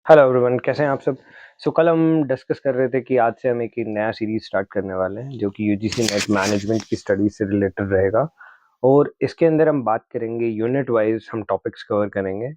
Hello everyone, कैसे हैं आप सब। कल हम डिस्कस कर रहे थे कि आज से हम एक नया सीरीज स्टार्ट करने वाले हैं जो कि यूजीसी नेट मैनेजमेंट की स्टडी से रिलेटेड रहेगा। और इसके अंदर हम बात करेंगे यूनिट वाइज, हम टॉपिक्स कवर करेंगे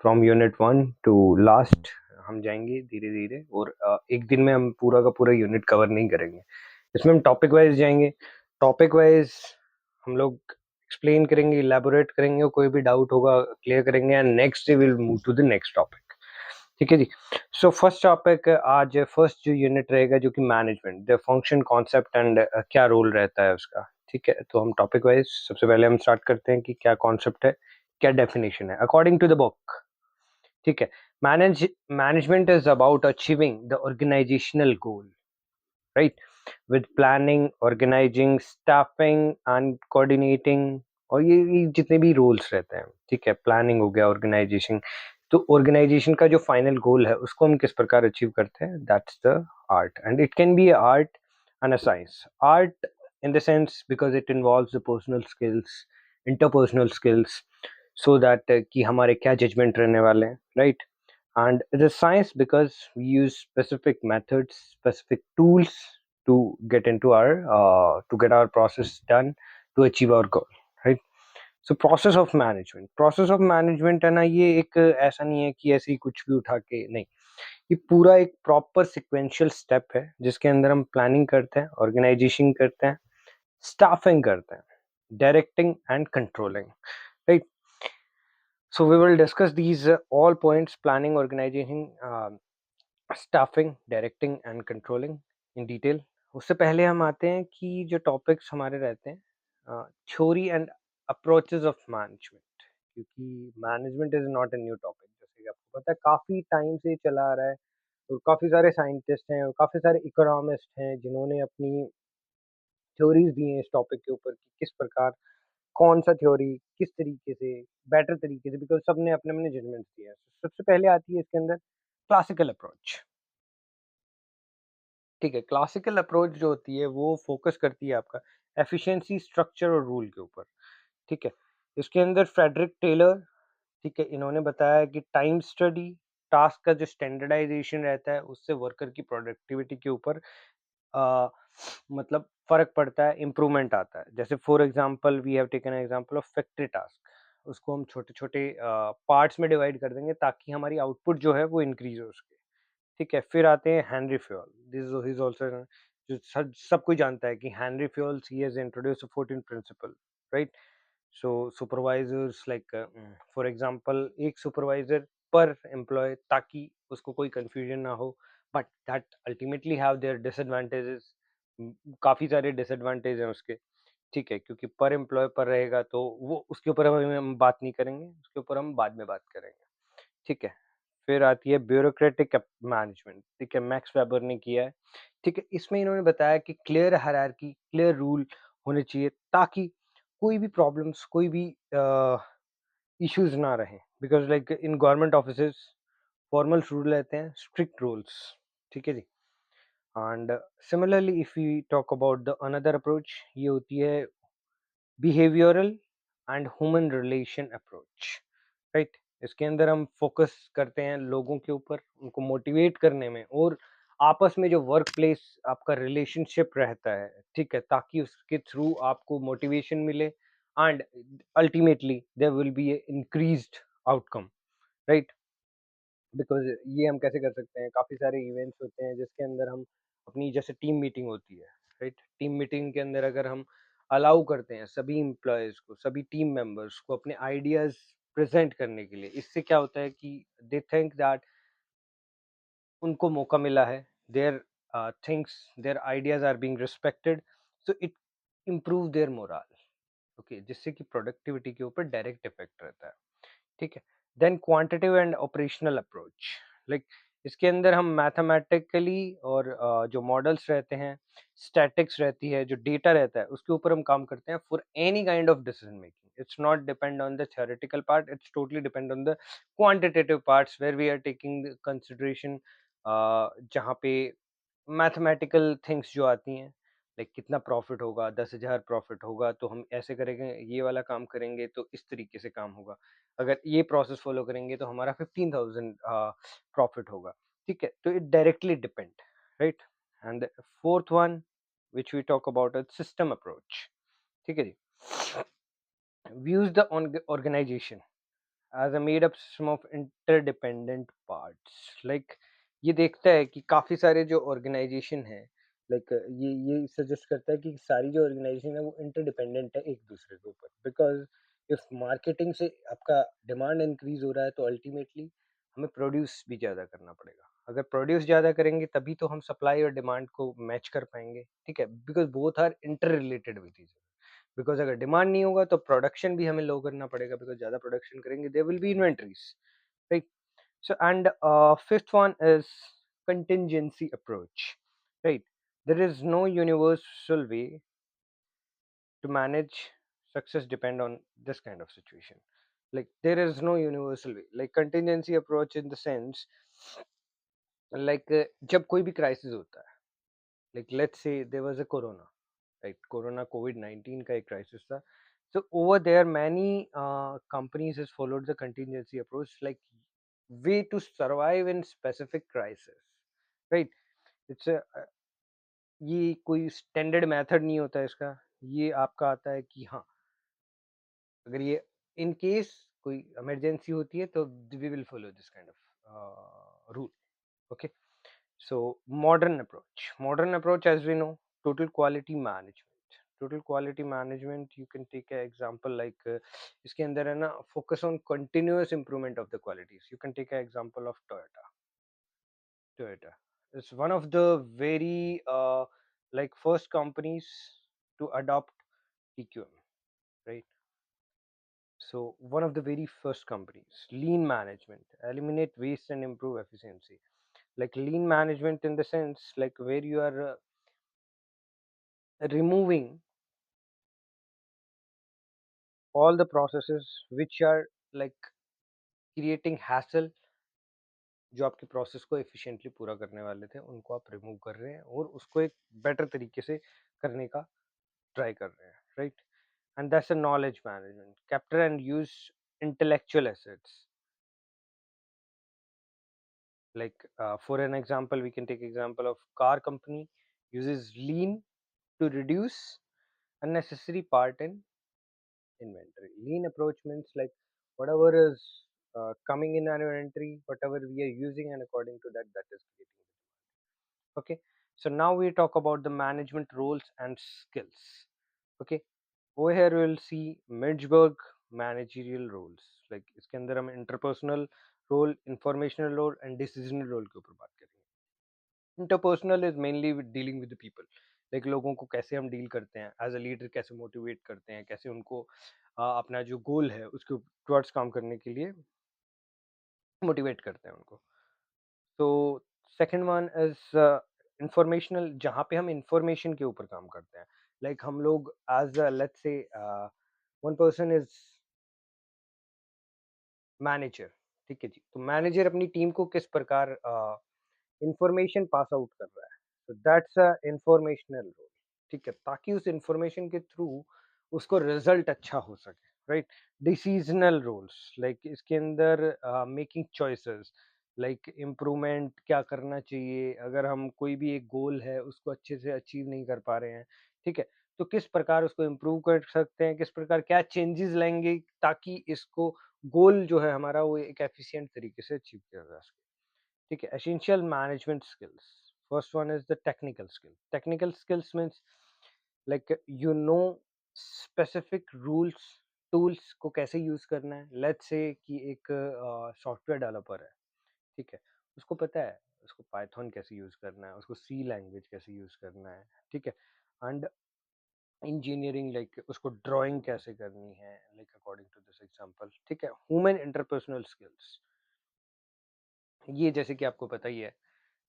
फ्रॉम यूनिट 1 टू लास्ट। हम जाएंगे धीरे धीरे और एक दिन में हम पूरा का पूरा यूनिट कवर नहीं करेंगे। इसमें हम टॉपिक वाइज जाएंगे। टॉपिक वाइज हम लोग एक्सप्लेन करेंगे, इलेबोरेट करेंगे, और कोई भी डाउट होगा क्लियर करेंगे and next day will move to the next topic. ठीक है जी। फर्स्ट टॉपिक आज फर्स्ट जो यूनिट रहेगा जो कि management the function concept and क्या रोल रहता है उसका। ठीक है, तो हम टॉपिक वाइज सबसे पहले हम स्टार्ट करते हैं कि क्या कॉन्सेप्ट है, क्या डेफिनेशन है अकॉर्डिंग टू द बुक। ठीक है। Management is about achieving the organisational goal, right, with planning, organising, staffing and coordinating. और ये जितने भी रोल्स रहते हैं, ठीक है, प्लानिंग हो गया, ऑर्गेनाइजेशन। तो ऑर्गेनाइजेशन का जो फाइनल गोल है उसको हम किस प्रकार अचीव करते हैं, that's the art and it can be art and a science. Art in the sense because it involves the personal skills, interpersonal skills, so that कि हमारे क्या जजमेंट रहने वाले हैं, right? And it is science because we use specific methods, specific tools to get our process done to achieve our goal, right? So process of management है ना, ये एक ऐसा नहीं है कि ऐसे ही कुछ भी उठा के नहीं। ये पूरा एक प्रॉपर सिक्वेंशियल स्टेप है जिसके अंदर हम प्लानिंग करते हैं, ऑर्गेनाइजेशन करते हैं, स्टाफिंग करते हैं, directing and controlling, right? So we will discuss these all points: planning, organizing, staffing, directing and controlling in detail. उससे पहले हम आते हैं कि जो टॉपिक्स हमारे रहते हैं, theory and approaches of management, क्योंकि management is not a new topic. जैसे कि आपको पता है काफ़ी टाइम से चला आ रहा है और काफ़ी सारे साइंटिस्ट हैं और काफ़ी सारे इकोनॉमिस्ट हैं जिन्होंने अपनी थ्योरीज दी हैं इस टॉपिक के ऊपर कि किस प्रकार कौन सा थ्योरी किस तरीके से बेटर तरीके से, बिकॉज सबने अपने अपने जजमेंट दिए हैं। सबसे पहले आती है इसके अंदर क्लासिकल अप्रोच। ठीक है, क्लासिकल अप्रोच जो होती है वो फोकस करती है आपका एफिशिएंसी, स्ट्रक्चर और रूल के ऊपर। ठीक है, इसके अंदर फ्रेडरिक टेलर, ठीक है, इन्होंने बताया कि टाइम स्टडी, टास्क का जो स्टैंडर्डाइजेशन रहता है उससे वर्कर की प्रोडक्टिविटी के ऊपर आ, मतलब फर्क पड़ता है, इम्प्रूवमेंट आता है। जैसे for example we have taken example of factory task, उसको हम छोटे छोटे पार्ट्स में डिवाइड कर देंगे ताकि हमारी आउटपुट जो है वो इंक्रीज हो उसके। ठीक है, फिर आते हैं Henry Fayol. This is also जो सब कोई जानता है कि हेनरी फ्योल ही has introduced 14 principle, right? So supervisors like, for example एक सुपरवाइजर पर एम्प्लॉय, ताकि उसको कोई कंफ्यूजन ना हो, but that ultimately have there disadvantages. काफी सारे डिसएडवांटेज हैं उसके। ठीक है, क्योंकि पर एम्प्लॉय पर रहेगा तो वो उसके ऊपर हम बात नहीं करेंगे, उसके ऊपर हम बाद में बात करेंगे। ठीक है, फिर आती है ब्यूरोक्रेटिक मैनेजमेंट। ठीक है, मैक्स वेबर ने किया है। ठीक है, इसमें इन्होंने बताया कि क्लियर हायरार्की, क्लियर रूल होने चाहिए ताकि कोई भी प्रॉब्लम्स, कोई भी इश्यूज ना रहे, because like in government offices formal rule रहते हैं, स्ट्रिक्ट रूल्स। ठीक है जी। And similarly if we talk about the another approach, ये होती है behavioural and human relation approach, right? इसके अंदर हम फोकस करते हैं लोगों के ऊपर, उनको मोटिवेट करने में, और आपस में जो वर्क प्लेस आपका रिलेशनशिप रहता है, ठीक है, ताकि उसके थ्रू आपको मोटिवेशन मिले and ultimately there will be increased outcome, right? Because ये हम कैसे कर सकते हैं, काफ़ी सारे इवेंट्स होते हैं जिसके अंदर हम अपनी, जैसे टीम मीटिंग होती है, राइट? टीम मीटिंग के अंदर अगर हम अलाउ करते हैं सभी एम्प्लॉयज़ को, सभी टीम मेंबर्स को अपने आइडियाज़ प्रेजेंट करने के लिए, इससे क्या होता है कि दे थिंक दैट उनको मौका मिला है, their things, their ideas are being respected, so it improve their morale. Okay, जिससे कि प्रोडक्टिविटी के ऊपर डायरेक्ट इफेक्ट रहता है। ठीक है, then quantitative and operational approach, like इसके अंदर हम मैथमेटिकली और जो मॉडल्स रहते हैं, स्टैटिक्स रहती है, जो डेटा रहता है, उसके ऊपर हम काम करते हैं for any kind of decision making. It's not depend on the theoretical part, it's totally depend on the quantitative parts where we are taking consideration, जहाँ पे मैथमेटिकल थिंग्स जो आती हैं, लाइक कितना प्रॉफिट होगा, 10,000 प्रॉफिट होगा तो हम ऐसे करेंगे, ये वाला काम करेंगे तो इस तरीके से काम होगा, अगर ये प्रोसेस फॉलो करेंगे तो हमारा 15,000 प्रॉफिट होगा, ठीक है। तो it directly depend, right. And fourth one which we talk about is system approach, ठीक है जी। Views the organisation as a made up system of interdependent parts, like ये देखता है कि काफी सारे जो ऑर्गेनाइजेशन है, लाइक ये सजेस्ट करता है कि सारी जो ऑर्गेनाइजेशन है वो इंटरडिपेंडेंट है एक दूसरे के ऊपर, बिकॉज इफ मार्केटिंग से आपका डिमांड इंक्रीज हो रहा है तो अल्टीमेटली हमें प्रोड्यूस भी ज़्यादा करना पड़ेगा, अगर प्रोड्यूस ज़्यादा करेंगे तभी तो हम सप्लाई और डिमांड को मैच कर पाएंगे, ठीक है, because both are interrelated with each, because अगर डिमांड नहीं होगा तो प्रोडक्शन भी हमें लो करना पड़ेगा, बिकॉज ज्यादा प्रोडक्शन करेंगे there will be inventories, right. So and fifth one is contingency approach, right? There is no universal way to manage success depend on this kind of situation, like there is no universal way, like contingency approach in the sense like जब कोई भी crisis होता है, like let's say there was a corona, right? Corona COVID-19 का एक crisis था. So over there, many companies has followed the contingency approach, like way to survive in specific crisis, right? It's a ये कोई standard method नहीं होता है इसका, ये आपका आता है कि हाँ, अगर ये इन केस कोई इमरजेंसी होती है तो we will follow this kind of rule, okay. So modern approach, as we know, total quality management. Total quality management, you can take an example like इसके अंदर है ना, focus on continuous improvement of the qualities. You can take an example of Toyota is one of the very like first companies to adopt TQM, right? So one of the very first companies, lean management, eliminate waste and improve efficiency. Like lean management in the sense like where you are removing all the processes which are like creating hassle, जो आपके process को efficiently पूरा करने वाले थे उनको आप remove कर रहे हैं और उसको एक बेटर तरीके से करने का ट्राई कर रहे हैं, right. And that's a knowledge management, capture and use intellectual assets, like for an example we can take example of car company uses lean to reduce unnecessary part in inventory. Lean approach means like whatever is coming in our inventory, whatever we are using, and according to that, that is creating. Okay, so now we talk about the management roles and skills. Okay, over here we will see Midgeberg managerial roles. Like इसके अंदर हम interpersonal role, informational role, and decisional role के ऊपर बात करेंगे. Interpersonal is mainly with dealing with the people. Like लोगों को कैसे हम डील करते हैं, एज अ लीडर कैसे मोटिवेट करते हैं, कैसे उनको अपना जो गोल है उसके टुवर्ड्स काम करने के लिए मोटिवेट करते हैं उनको. तो सेकंड वन इज इंफॉर्मेशनल, जहाँ पे हम इंफॉर्मेशन के ऊपर काम करते हैं. लाइक हम लोग as let's say one person is manager, ठीक है जी. तो मैनेजर अपनी टीम को किस प्रकार इंफॉर्मेशन पास आउट कर रहा है, तो दैट्स अ इंफॉर्मेशनल रोल, ठीक है, ताकि उस इंफॉर्मेशन के थ्रू उसको रिजल्ट अच्छा हो सके, राइट. डिसीजनल रोल्स, लाइक इसके अंदर मेकिंग चॉइसेस, लाइक इम्प्रूवमेंट क्या करना चाहिए, अगर हम कोई भी एक गोल है उसको अच्छे से अचीव नहीं कर पा रहे हैं, ठीक है, तो किस प्रकार उसको इम्प्रूव कर सकते हैं, किस प्रकार क्या चेंजेस लाएंगे ताकि इसको गोल जो है हमारा वो एक एफिशिएंट तरीके से अचीव किया जा सके, ठीक है. Essential management skills, first one is the technical skill. Technical skills means like you know specific rules, tools को कैसे यूज करना है. लेट्स से कि एक सॉफ्टवेयर डेवलपर है, ठीक है, उसको पता है उसको पाइथन कैसे यूज करना है, उसको सी लैंग्वेज कैसे यूज करना है, ठीक है. एंड इंजीनियरिंग लाइक उसको ड्राइंग कैसे करनी है, like according to this example, ठीक है. ह्यूमन इंटरपर्सनल स्किल्स, ये जैसे कि आपको पता ही है,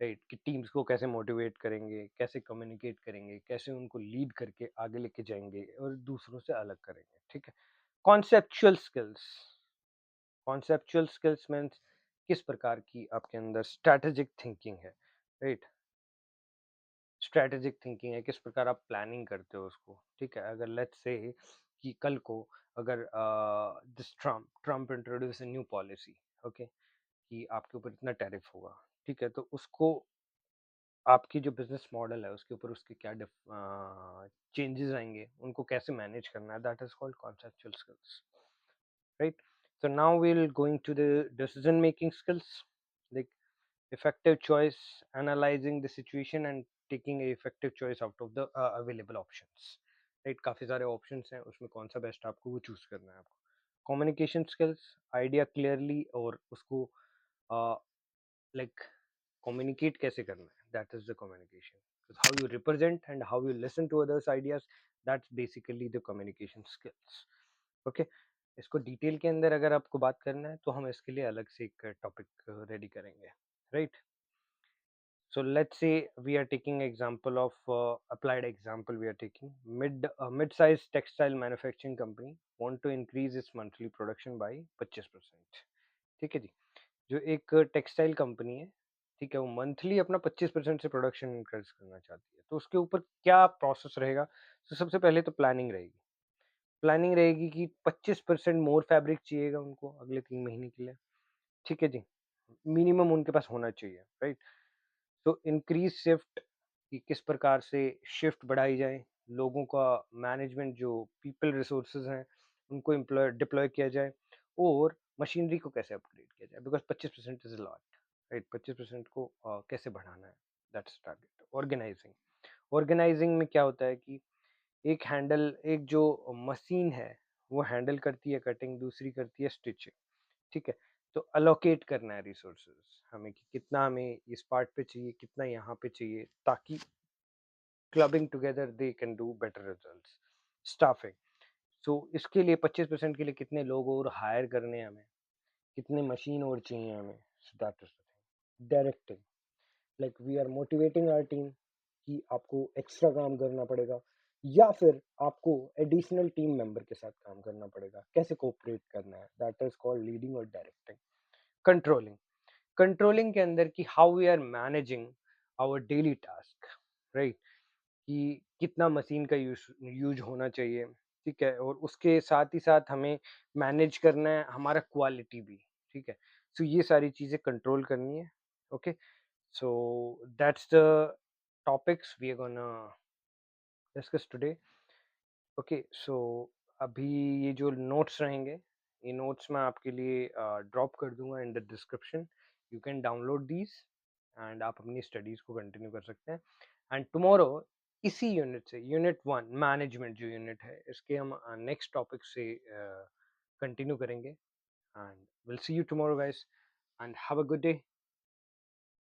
राइट, कि टीम्स को कैसे मोटिवेट करेंगे, कैसे कम्युनिकेट करेंगे, कैसे उनको लीड करके आगे लेके जाएंगे और दूसरों से अलग करेंगे, ठीक है. Conceptual skills, conceptual skills means किस प्रकार की आपके अंदर स्ट्रैटेजिक थिंकिंग है, राइट. स्ट्रैटेजिक थिंकिंग है, किस प्रकार आप प्लानिंग करते हो उसको, ठीक है? अगर लेट्स से कि कल को अगर this Trump Trump introduce a new policy, okay, कि आपके ऊपर इतना टैरिफ होगा, ठीक है? तो उसको आपकी जो बिजनेस मॉडल है उसके ऊपर उसके क्या चेंजेस आएंगे, उनको कैसे मैनेज करना है, that is called conceptual skills, right? So now we'll going to the decision making skills, like effective choice, analyzing the situation and taking a effective choice out of the available options, right? काफी सारे options हैं, उसमें कौन सा best आपको वो choose करना है आपको. Communication skills, आइडिया क्लियरली और उसको लाइक communicate कैसे करना है, that is the communication. Because how you represent and how you listen to others ideas, that's basically the communication skills. Okay, इसको डिटेल के अंदर अगर आपको बात करना है तो हम इसके लिए अलग से एक टॉपिक रेडी करेंगे, right? So let's say we are taking example of applied example. We are taking mid-sized textile manufacturing company want to increase its monthly production by 25%. ठीक है जी, जो एक टेक्सटाइल कंपनी है, ठीक है, वो मंथली अपना 25% से प्रोडक्शन इंक्रीज करना चाहती है, तो उसके ऊपर क्या प्रोसेस रहेगा? तो सबसे पहले तो प्लानिंग रहेगी कि 25% मोर फैब्रिक चाहिएगा उनको अगले 3 महीने के लिए, ठीक है जी, मिनिमम उनके पास होना चाहिए, राइट? तो इंक्रीज शिफ्ट, कि किस प्रकार से शिफ्ट बढ़ाई जाए, लोगों का मैनेजमेंट जो पीपल रिसोर्सेज हैं उनको एम्प्लॉय डिप्लॉय किया जाए, और मशीनरी को कैसे अपग्रेड किया जाए, बिकॉज 25% इज लॉट, राइट? 25% को कैसे बढ़ाना है, दैट्स टारगेट. ऑर्गेनाइजिंग, ऑर्गेनाइजिंग में क्या होता है कि एक जो मशीन है वो हैंडल करती है कटिंग, दूसरी करती है स्टिचिंग, ठीक है? तो अलोकेट करना है रिसोर्सेज हमें कि कितना हमें इस पार्ट पे चाहिए, कितना यहाँ पे चाहिए, ताकि clubbing together they can do better results. Staffing, so इसके लिए 25% के लिए कितने लोग और हायर करने हैं हमें, कितने मशीन और चाहिए हमें, so that is the thing. Directing, like we are motivating our team कि आपको एक्स्ट्रा काम करना पड़ेगा, या फिर आपको एडिशनल टीम मेंबर के साथ काम करना पड़ेगा, कैसे कोऑपरेट करना है, दैट इज कॉल्ड लीडिंग और डायरेक्टिंग. कंट्रोलिंग, कंट्रोलिंग के अंदर कि how we are managing our daily task, right? कि कितना मशीन का यूज यूज होना चाहिए, ठीक है, और उसके साथ ही साथ हमें मैनेज करना है हमारा क्वालिटी भी, ठीक है? सो ये सारी चीजें कंट्रोल करनी है. Okay, so that's the topics we are gonna discuss today. Okay, so अभी ये जो नोट्स रहेंगे, ये नोट्स मैं आपके लिए ड्रॉप कर दूंगा in the description. You can download these and आप अपनी स्टडीज को कंटिन्यू कर सकते हैं. एंड टुमारो इसी यूनिट से, यूनिट 1 मैनेजमेंट जो यूनिट है, इसके हम नेक्स्ट टॉपिक से कंटिन्यू करेंगे. And will see you tomorrow guys, and have a good day.